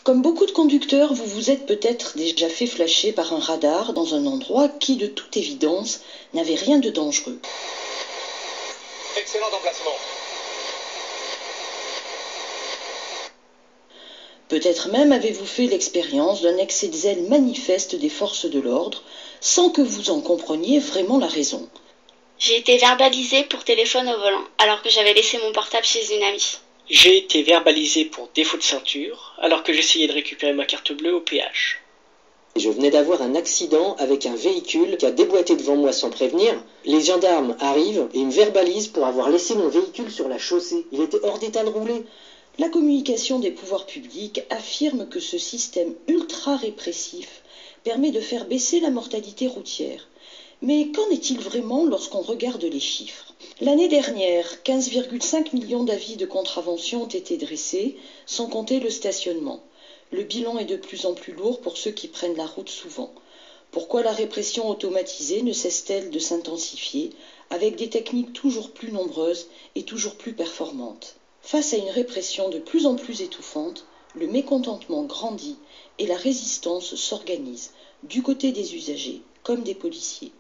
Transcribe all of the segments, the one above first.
Comme beaucoup de conducteurs, vous vous êtes peut-être déjà fait flasher par un radar dans un endroit qui, de toute évidence, n'avait rien de dangereux. Excellent emplacement. Peut-être même avez-vous fait l'expérience d'un excès de zèle manifeste des forces de l'ordre, sans que vous en compreniez vraiment la raison. J'ai été verbalisée pour téléphone au volant, alors que j'avais laissé mon portable chez une amie. J'ai été verbalisé pour défaut de ceinture, alors que j'essayais de récupérer ma carte bleue au péage. Je venais d'avoir un accident avec un véhicule qui a déboîté devant moi sans prévenir. Les gendarmes arrivent et me verbalisent pour avoir laissé mon véhicule sur la chaussée. Il était hors d'état de rouler. La communication des pouvoirs publics affirme que ce système ultra-répressif permet de faire baisser la mortalité routière. Mais qu'en est-il vraiment lorsqu'on regarde les chiffres ? L'année dernière, 15,5 millions d'avis de contravention ont été dressés, sans compter le stationnement. Le bilan est de plus en plus lourd pour ceux qui prennent la route souvent. Pourquoi la répression automatisée ne cesse-t-elle de s'intensifier avec des techniques toujours plus nombreuses et toujours plus performantes ? Face à une répression de plus en plus étouffante, le mécontentement grandit et la résistance s'organise, du côté des usagers comme des policiers.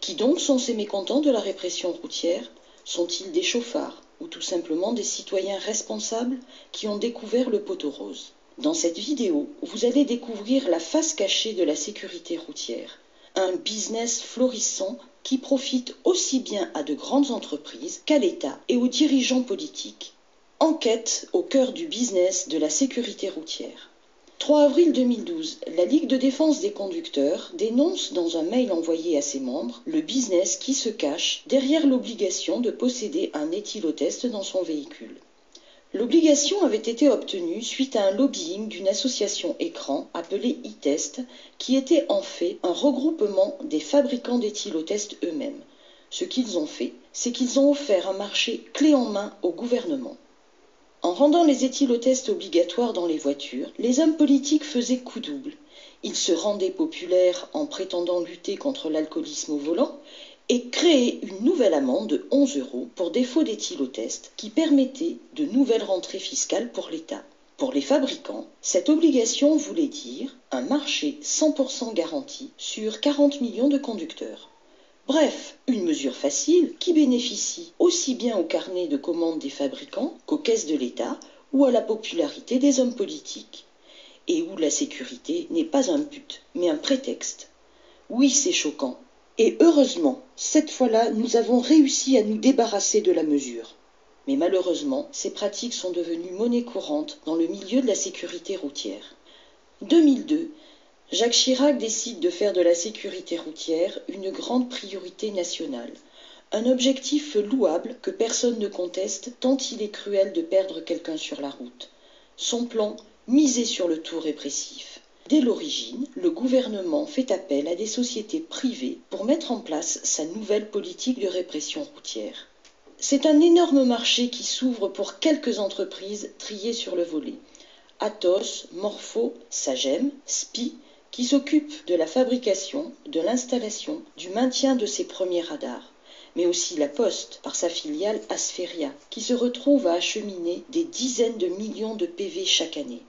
Qui donc sont ces mécontents de la répression routière ? Sont-ils des chauffards ou tout simplement des citoyens responsables qui ont découvert le poteau rose ? Dans cette vidéo, vous allez découvrir la face cachée de la sécurité routière. Un business florissant qui profite aussi bien à de grandes entreprises qu'à l'État et aux dirigeants politiques. Enquête au cœur du business de la sécurité routière. 3 avril 2012, la Ligue de défense des conducteurs dénonce dans un mail envoyé à ses membres le business qui se cache derrière l'obligation de posséder un éthylotest dans son véhicule. L'obligation avait été obtenue suite à un lobbying d'une association écran appelée e-Test qui était en fait un regroupement des fabricants d'éthylotest eux-mêmes. Ce qu'ils ont fait, c'est qu'ils ont offert un marché clé en main au gouvernement. En rendant les éthylotests obligatoires dans les voitures, les hommes politiques faisaient coup double. Ils se rendaient populaires en prétendant lutter contre l'alcoolisme au volant et créaient une nouvelle amende de 11 € pour défaut d'éthylotest qui permettait de nouvelles rentrées fiscales pour l'État. Pour les fabricants, cette obligation voulait dire un marché 100% garanti sur 40 millions de conducteurs. Bref, une mesure facile qui bénéficie aussi bien au carnet de commandes des fabricants qu'aux caisses de l'État ou à la popularité des hommes politiques. Et où la sécurité n'est pas un but, mais un prétexte. Oui, c'est choquant. Et heureusement, cette fois-là, nous avons réussi à nous débarrasser de la mesure. Mais malheureusement, ces pratiques sont devenues monnaie courante dans le milieu de la sécurité routière. 2002. Jacques Chirac décide de faire de la sécurité routière une grande priorité nationale. Un objectif louable que personne ne conteste tant il est cruel de perdre quelqu'un sur la route. Son plan, miser sur le tout répressif. Dès l'origine, le gouvernement fait appel à des sociétés privées pour mettre en place sa nouvelle politique de répression routière. C'est un énorme marché qui s'ouvre pour quelques entreprises triées sur le volet. Atos, Morpho, Sagem, SPI, qui s'occupe de la fabrication, de l'installation, du maintien de ces premiers radars, mais aussi la Poste, par sa filiale Asferia, qui se retrouve à acheminer des dizaines de millions de PV chaque année.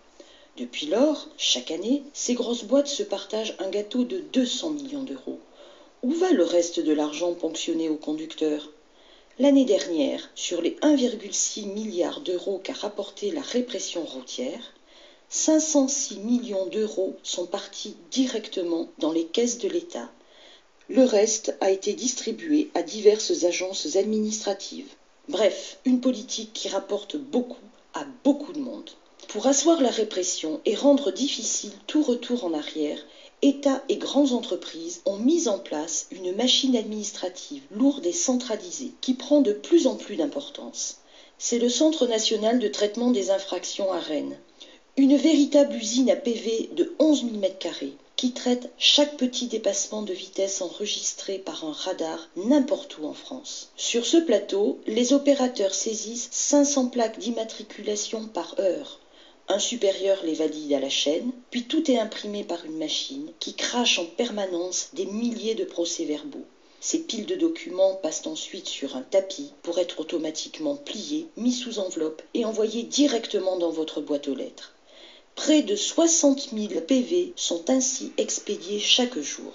Depuis lors, chaque année, ces grosses boîtes se partagent un gâteau de 200 millions d'euros. Où va le reste de l'argent ponctionné aux conducteurs ? L'année dernière, sur les 1,6 milliard d'euros qu'a rapporté la répression routière, 506 millions d'euros sont partis directement dans les caisses de l'État. Le reste a été distribué à diverses agences administratives. Bref, une politique qui rapporte beaucoup à beaucoup de monde. Pour asseoir la répression et rendre difficile tout retour en arrière, État et grandes entreprises ont mis en place une machine administrative lourde et centralisée qui prend de plus en plus d'importance. C'est le Centre national de traitement des infractions à Rennes. Une véritable usine à PV de 11 000 m² qui traite chaque petit dépassement de vitesse enregistré par un radar n'importe où en France. Sur ce plateau, les opérateurs saisissent 500 plaques d'immatriculation par heure. Un supérieur les valide à la chaîne, puis tout est imprimé par une machine qui crache en permanence des milliers de procès-verbaux. Ces piles de documents passent ensuite sur un tapis pour être automatiquement pliés, mis sous enveloppe et envoyés directement dans votre boîte aux lettres. Près de 60 000 PV sont ainsi expédiés chaque jour.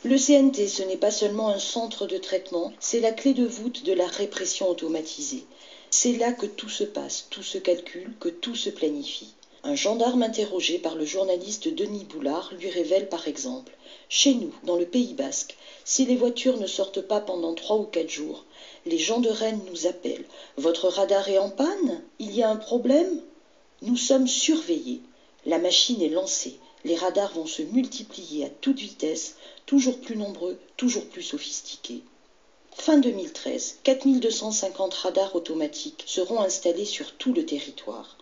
Le CNT, ce n'est pas seulement un centre de traitement, c'est la clé de voûte de la répression automatisée. C'est là que tout se passe, tout se calcule, que tout se planifie. Un gendarme interrogé par le journaliste Denis Boulard lui révèle par exemple « Chez nous, dans le Pays Basque, si les voitures ne sortent pas pendant 3 ou 4 jours, les gens de Rennes nous appellent. Votre radar est en panne? Il y a un problème? Nous sommes surveillés. La machine est lancée. Les radars vont se multiplier à toute vitesse, toujours plus nombreux, toujours plus sophistiqués. » Fin 2013, 4250 radars automatiques seront installés sur tout le territoire.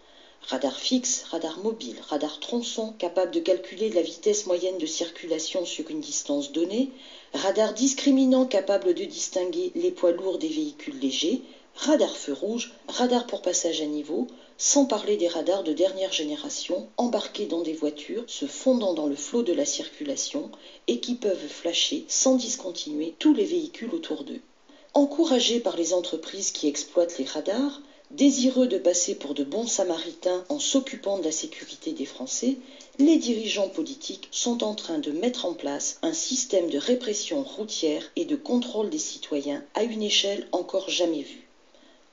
Radar fixe, radar mobile, radar tronçon capable de calculer la vitesse moyenne de circulation sur une distance donnée, radar discriminant capable de distinguer les poids lourds des véhicules légers, radar feu rouge, radar pour passage à niveau, sans parler des radars de dernière génération embarqués dans des voitures se fondant dans le flot de la circulation et qui peuvent flasher sans discontinuer tous les véhicules autour d'eux. Encouragés par les entreprises qui exploitent les radars, désireux de passer pour de bons samaritains en s'occupant de la sécurité des Français, les dirigeants politiques sont en train de mettre en place un système de répression routière et de contrôle des citoyens à une échelle encore jamais vue.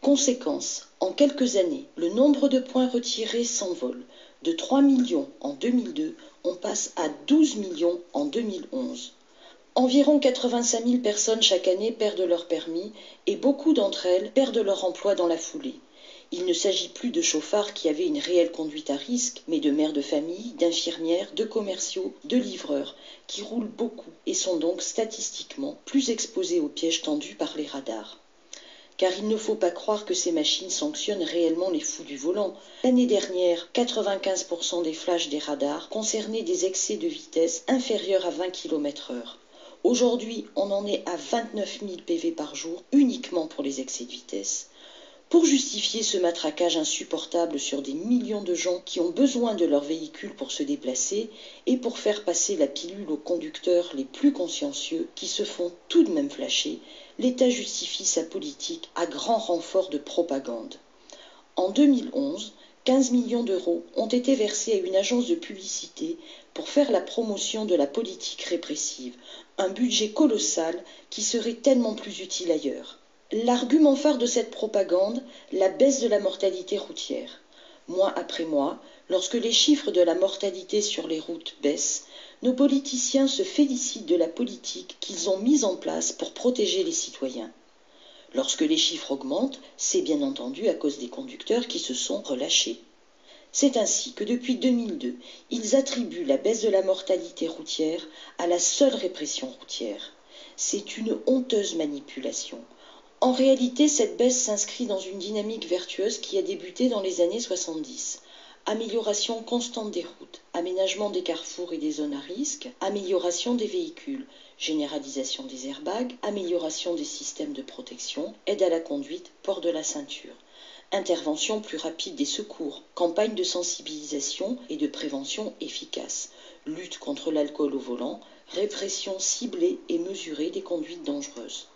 Conséquence, en quelques années, le nombre de points retirés s'envole. De 3 millions en 2002, on passe à 12 millions en 2011. Environ 85 000 personnes chaque année perdent leur permis et beaucoup d'entre elles perdent leur emploi dans la foulée. Il ne s'agit plus de chauffards qui avaient une réelle conduite à risque, mais de mères de famille, d'infirmières, de commerciaux, de livreurs, qui roulent beaucoup et sont donc statistiquement plus exposés aux pièges tendus par les radars. Car il ne faut pas croire que ces machines sanctionnent réellement les fous du volant. L'année dernière, 95% des flashs des radars concernaient des excès de vitesse inférieurs à 20 km/h. Aujourd'hui, on en est à 29 000 PV par jour uniquement pour les excès de vitesse. Pour justifier ce matraquage insupportable sur des millions de gens qui ont besoin de leur véhicule pour se déplacer et pour faire passer la pilule aux conducteurs les plus consciencieux qui se font tout de même flasher, l'État justifie sa politique à grand renfort de propagande. En 2011, 15 millions d'euros ont été versés à une agence de publicité pour faire la promotion de la politique répressive, un budget colossal qui serait tellement plus utile ailleurs. L'argument phare de cette propagande, la baisse de la mortalité routière. Mois après mois, lorsque les chiffres de la mortalité sur les routes baissent, nos politiciens se félicitent de la politique qu'ils ont mise en place pour protéger les citoyens. Lorsque les chiffres augmentent, c'est bien entendu à cause des conducteurs qui se sont relâchés. C'est ainsi que depuis 2002, ils attribuent la baisse de la mortalité routière à la seule répression routière. C'est une honteuse manipulation. En réalité, cette baisse s'inscrit dans une dynamique vertueuse qui a débuté dans les années 70. Amélioration constante des routes, aménagement des carrefours et des zones à risque, amélioration des véhicules, généralisation des airbags, amélioration des systèmes de protection, aide à la conduite, port de la ceinture. Intervention plus rapide des secours, campagne de sensibilisation et de prévention efficace, lutte contre l'alcool au volant, répression ciblée et mesurée des conduites dangereuses.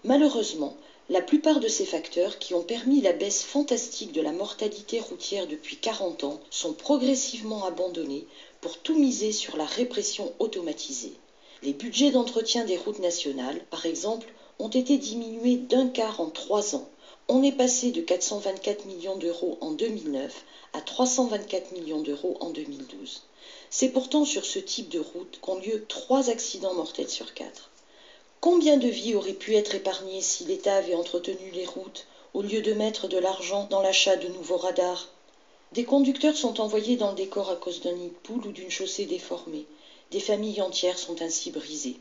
Malheureusement, la plupart de ces facteurs qui ont permis la baisse fantastique de la mortalité routière depuis 40 ans sont progressivement abandonnés pour tout miser sur la répression automatisée. Les budgets d'entretien des routes nationales, par exemple, ont été diminués d'un quart en 3 ans. On est passé de 424 millions d'euros en 2009 à 324 millions d'euros en 2012. C'est pourtant sur ce type de route qu'ont lieu 3 accidents mortels sur 4. Combien de vies auraient pu être épargnées si l'État avait entretenu les routes au lieu de mettre de l'argent dans l'achat de nouveaux radars? Des conducteurs sont envoyés dans le décor à cause d'un nid de poule ou d'une chaussée déformée. Des familles entières sont ainsi brisées.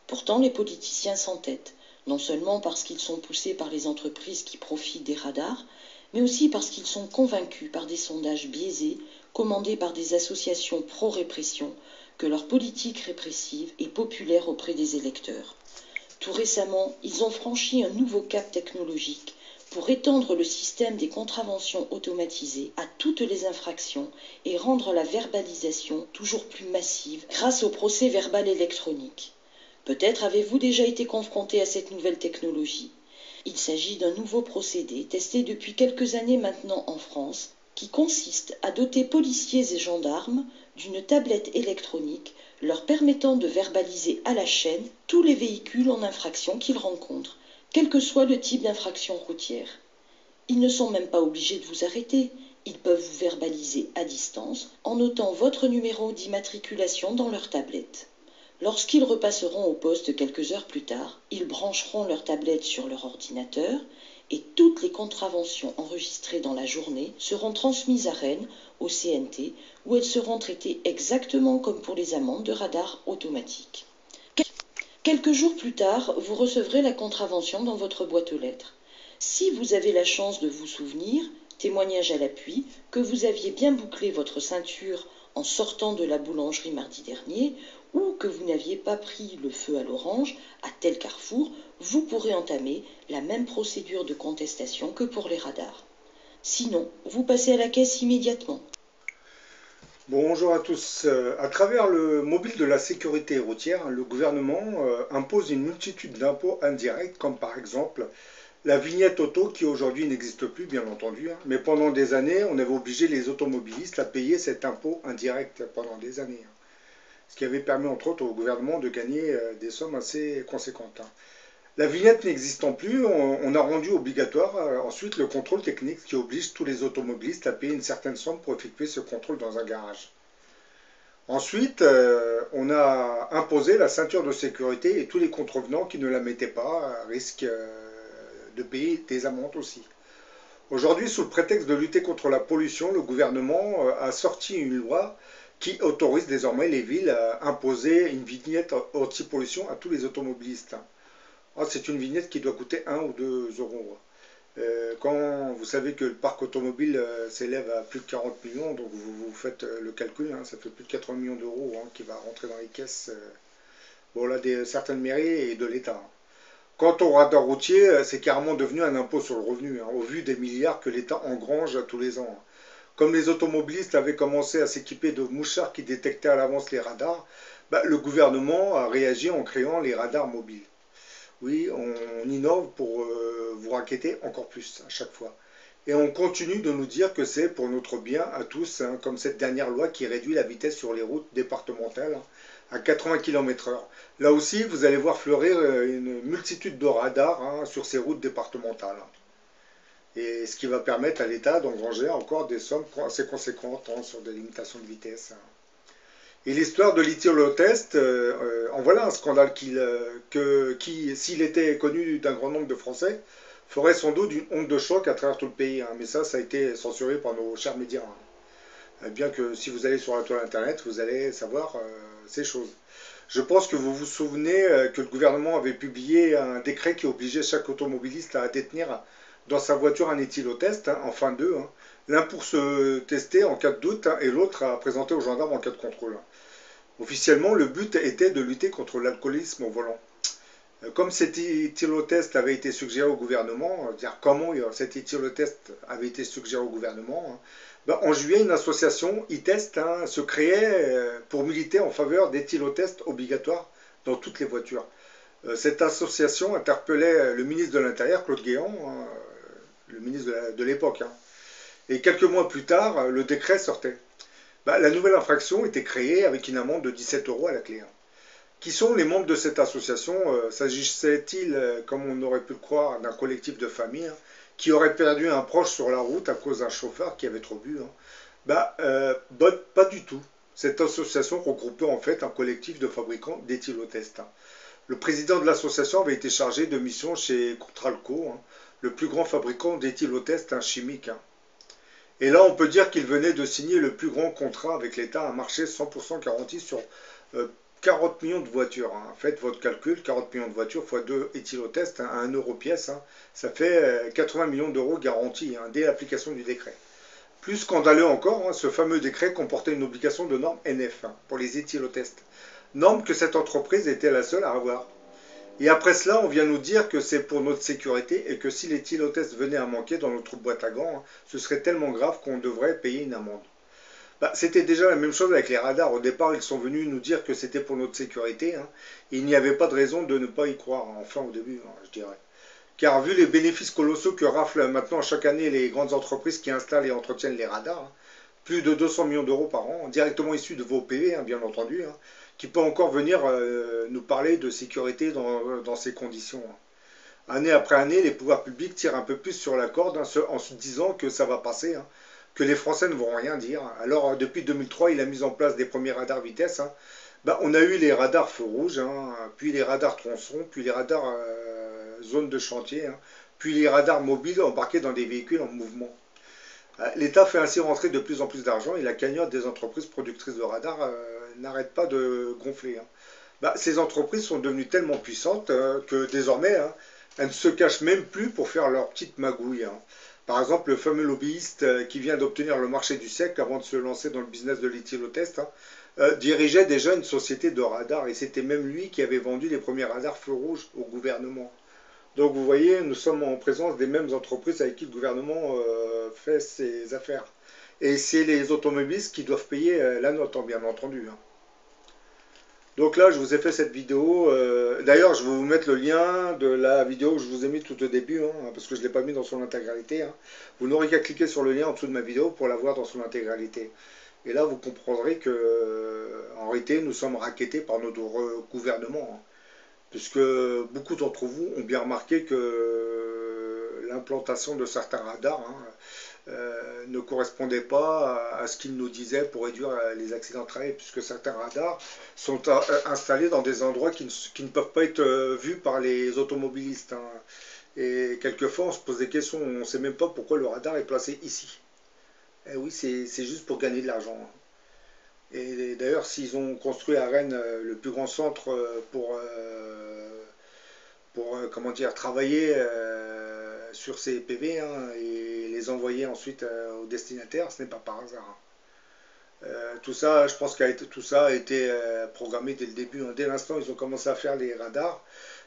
Pourtant, les politiciens s'entêtent, non seulement parce qu'ils sont poussés par les entreprises qui profitent des radars, mais aussi parce qu'ils sont convaincus par des sondages biaisés, commandés par des associations pro-répression, que leur politique répressive est populaire auprès des électeurs. Tout récemment, ils ont franchi un nouveau cap technologique pour étendre le système des contraventions automatisées à toutes les infractions et rendre la verbalisation toujours plus massive grâce au procès verbal électronique. Peut-être avez-vous déjà été confronté à cette nouvelle technologie. Il s'agit d'un nouveau procédé testé depuis quelques années maintenant en France qui consiste à doter policiers et gendarmes d'une tablette électronique leur permettant de verbaliser à la chaîne tous les véhicules en infraction qu'ils rencontrent, quel que soit le type d'infraction routière. Ils ne sont même pas obligés de vous arrêter, ils peuvent vous verbaliser à distance en notant votre numéro d'immatriculation dans leur tablette. Lorsqu'ils repasseront au poste quelques heures plus tard, ils brancheront leur tablette sur leur ordinateur et toutes les contraventions enregistrées dans la journée seront transmises à Rennes, au CNT, où elles seront traitées exactement comme pour les amendes de radar automatique. Quelques jours plus tard, vous recevrez la contravention dans votre boîte aux lettres. Si vous avez la chance de vous souvenir, témoignage à l'appui, que vous aviez bien bouclé votre ceinture en sortant de la boulangerie mardi dernier, ou que vous n'aviez pas pris le feu à l'orange à tel carrefour, vous pourrez entamer la même procédure de contestation que pour les radars. Sinon, vous passez à la caisse immédiatement. Bonjour à tous. À travers le mobile de la sécurité routière, le gouvernement impose une multitude d'impôts indirects, comme par exemple la vignette auto qui aujourd'hui n'existe plus, bien entendu, hein. Mais pendant des années, on avait obligé les automobilistes à payer cet impôt indirect pendant des années, hein. Ce qui avait permis entre autres au gouvernement de gagner des sommes assez conséquentes, hein. La vignette n'existant plus, on a rendu obligatoire ensuite le contrôle technique qui oblige tous les automobilistes à payer une certaine somme pour effectuer ce contrôle dans un garage. Ensuite, on a imposé la ceinture de sécurité et tous les contrevenants qui ne la mettaient pas risquent de payer des amendes aussi. Aujourd'hui, sous le prétexte de lutter contre la pollution, le gouvernement a sorti une loi qui autorise désormais les villes à imposer une vignette anti-pollution à tous les automobilistes. C'est une vignette qui doit coûter 1 ou 2 euros. Quand vous savez que le parc automobile s'élève à plus de 40 millions, donc vous faites le calcul, hein, ça fait plus de 80 millions d'euros qui va rentrer dans les caisses de certaines mairies et de l'État. Quant au radar routier, c'est carrément devenu un impôt sur le revenu, hein, au vu des milliards que l'État engrange tous les ans. Comme les automobilistes avaient commencé à s'équiper de mouchards qui détectaient à l'avance les radars, le gouvernement a réagi en créant les radars mobiles. Oui, on innove pour vous raqueter encore plus à chaque fois. Et on continue de nous dire que c'est pour notre bien à tous, hein, comme cette dernière loi qui réduit la vitesse sur les routes départementales à 80 km/h. Là aussi, vous allez voir fleurir une multitude de radars sur ces routes départementales. Et ce qui va permettre à l'État d'engranger encore des sommes assez conséquentes sur des limitations de vitesse. Et l'histoire de l'éthylotest, en voilà un scandale qui, s'il était connu d'un grand nombre de Français, ferait sans doute une onde de choc à travers tout le pays. Mais ça a été censuré par nos chers médias. Bien que si vous allez sur la toile internet, vous allez savoir ces choses. Je pense que vous vous souvenez que le gouvernement avait publié un décret qui obligeait chaque automobiliste à détenir dans sa voiture un éthylotest, enfin deux, l'un pour se tester en cas de doute et l'autre à présenter aux gendarmes en cas de contrôle. Officiellement, le but était de lutter contre l'alcoolisme au volant. Comme cet éthylotest avait été suggéré au gouvernement, comment cet éthylotest avait été suggéré au gouvernement, en juillet, une association, e-test, se créait pour militer en faveur d'éthylotests obligatoires dans toutes les voitures. Cette association interpellait le ministre de l'Intérieur, Claude Guéant, le ministre de l'époque. Et quelques mois plus tard, le décret sortait. La nouvelle infraction était créée avec une amende de 17 euros à la clé. Qui sont les membres de cette association? S'agissait-il, comme on aurait pu le croire, d'un collectif de famille qui aurait perdu un proche sur la route à cause d'un chauffeur qui avait trop bu? Pas du tout. Cette association regroupait en fait un collectif de fabricants d'éthylotests. Le président de l'association avait été chargé de mission chez Contralco, le plus grand fabricant d'éthylotests chimiques. Et là, on peut dire qu'il venait de signer le plus grand contrat avec l'État, un marché 100% garanti sur 40 millions de voitures. Faites votre calcul, 40 millions de voitures x 2 éthylotests à 1 euro pièce, ça fait 80 millions d'euros garantis dès l'application du décret. Plus scandaleux encore, ce fameux décret comportait une obligation de norme NF pour les éthylotests. Norme que cette entreprise était la seule à avoir. Et après cela, on vient nous dire que c'est pour notre sécurité et que si l'éthylotest venait à manquer dans notre boîte à gants, ce serait tellement grave qu'on devrait payer une amende. C'était déjà la même chose avec les radars. Au départ, ils sont venus nous dire que c'était pour notre sécurité. Et il n'y avait pas de raison de ne pas y croire, enfin au début, je dirais. car vu les bénéfices colossaux que raflent maintenant chaque année les grandes entreprises qui installent et entretiennent les radars, hein, plus de 200 millions d'euros par an, directement issus de vos PV, hein, bien entendu, hein, qui peut encore venir nous parler de sécurité dans ces conditions. Hein. Année après année, les pouvoirs publics tirent un peu plus sur la corde, hein, en se disant que ça va passer, hein, que les Français ne vont rien dire. Alors, depuis 2003, il a mis en place des premiers radars vitesse. Hein. Ben, on a eu les radars feu rouge, hein, puis les radars tronçons, puis les radars zone de chantier, hein, puis les radars mobiles embarqués dans des véhicules en mouvement. L'État fait ainsi rentrer de plus en plus d'argent et la cagnotte des entreprises productrices de radars n'arrête pas de gonfler. Hein. Bah, ces entreprises sont devenues tellement puissantes que désormais, hein, elles ne se cachent même plus pour faire leur petite magouille. Hein. Par exemple, le fameux lobbyiste qui vient d'obtenir le marché du siècle avant de se lancer dans le business de l'éthylotest, hein, dirigeait déjà une société de radars et c'était même lui qui avait vendu les premiers radars feu rouge au gouvernement. Donc vous voyez, nous sommes en présence des mêmes entreprises avec qui le gouvernement fait ses affaires. Et c'est les automobilistes qui doivent payer la note, hein, bien entendu. Hein. Donc là, je vous ai fait cette vidéo. D'ailleurs, je vais vous mettre le lien de la vidéo que je vous ai mis tout au début, hein, parce que je ne l'ai pas mis dans son intégralité. Hein. Vous n'aurez qu'à cliquer sur le lien en dessous de ma vidéo pour la voir dans son intégralité. Et là, vous comprendrez que, en réalité, nous sommes rackettés par notre gouvernement. Hein. Puisque beaucoup d'entre vous ont bien remarqué que l'implantation de certains radars hein, ne correspondait pas à ce qu'ils nous disaient pour réduire les accidents de travail, puisque certains radars sont installés dans des endroits qui ne peuvent pas être vus par les automobilistes. Hein. Et quelquefois, on se pose des questions, on ne sait même pas pourquoi le radar est placé ici. Et oui, c'est juste pour gagner de l'argent. Hein. Et d'ailleurs, s'ils ont construit à Rennes le plus grand centre pour comment dire, travailler sur ces PV hein, et les envoyer ensuite aux destinataires, ce n'est pas par hasard. Hein. Tout ça, je pense que tout ça a été programmé dès le début. Hein. Dès l'instant où ils ont commencé à faire les radars,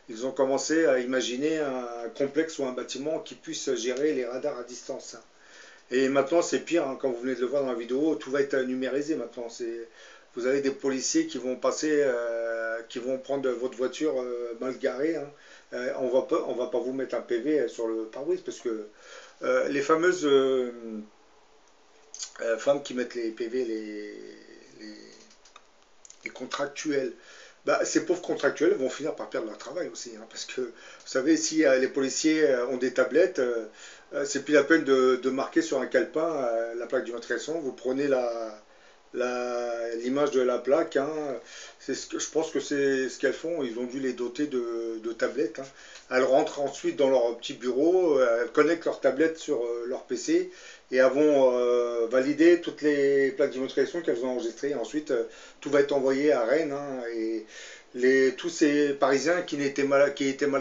ils ont commencé à imaginer un complexe ou un bâtiment qui puisse gérer les radars à distance. Hein. Et maintenant, c'est pire, hein, comme vous venez de le voir dans la vidéo, tout va être numérisé maintenant. Vous avez des policiers qui vont passer, qui vont prendre votre voiture mal garée. Hein. On va pas vous mettre un PV sur le pare-brise, parce que les fameuses femmes qui mettent les PV, les contractuels, bah, ces pauvres contractuels vont finir par perdre leur travail aussi. Hein, parce que, vous savez, si les policiers ont des tablettes, c'est plus la peine de marquer sur un calepin la plaque d'immatriculation. Vous prenez l'image de la plaque. Hein, je pense que c'est ce qu'elles font. Ils ont dû les doter de tablettes. Hein. Elles rentrent ensuite dans leur petit bureau, elles connectent leur tablette sur leur PC et elles vont valider toutes les plaques d'immatriculation qu'elles ont enregistrées. Ensuite, tout va être envoyé à Rennes. Hein, et tous ces Parisiens qui étaient mal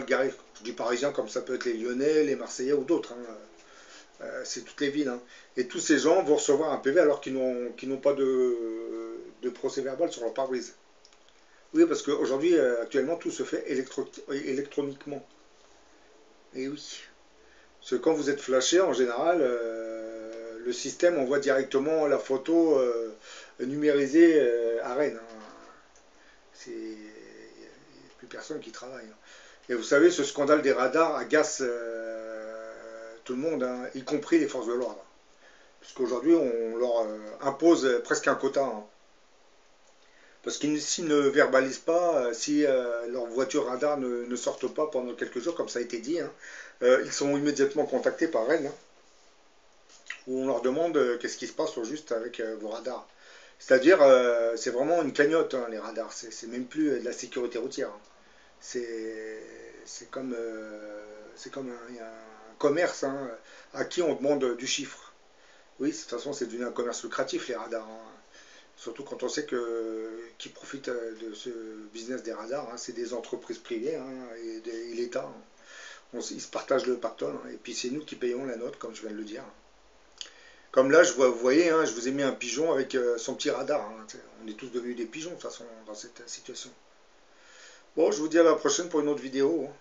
garés, je dis Parisiens comme ça peut être les Lyonnais, les Marseillais ou d'autres. Hein, c'est toutes les villes. Hein. Et tous ces gens vont recevoir un PV alors qu'ils n'ont pas de procès verbal sur leur pare-brise. Oui, parce qu'aujourd'hui, actuellement, tout se fait électroniquement. Et oui. Parce que quand vous êtes flashé, en général, le système envoie directement la photo numérisée à Rennes. Hein. Il n'y a plus personne qui travaille. Hein. Et vous savez, ce scandale des radars agace tout le monde, hein, y compris les forces de l'ordre. Puisqu'aujourd'hui, on leur impose presque un quota. Hein. Parce qu'ils s'ils ne verbalisent pas, si leurs voitures radar ne sortent pas pendant quelques jours, comme ça a été dit, hein, ils sont immédiatement contactés par Rennes, hein, où on leur demande qu'est-ce qui se passe au juste avec vos radars. C'est-à-dire, c'est vraiment une cagnotte, hein, les radars, c'est même plus de la sécurité routière. Hein. C'est comme un commerce hein, à qui on demande du chiffre. Oui, de toute façon, c'est devenu un commerce lucratif, les radars. Hein. Surtout quand on sait qui profite de ce business des radars, hein, c'est des entreprises privées hein, et l'État. Hein. Ils se partagent le pactole, hein, et puis c'est nous qui payons la note, comme je viens de le dire. Comme là, vous voyez, hein, je vous ai mis un pigeon avec son petit radar. Hein, on est tous devenus des pigeons, de toute façon, dans cette situation. Bon, je vous dis à la prochaine pour une autre vidéo. Hein.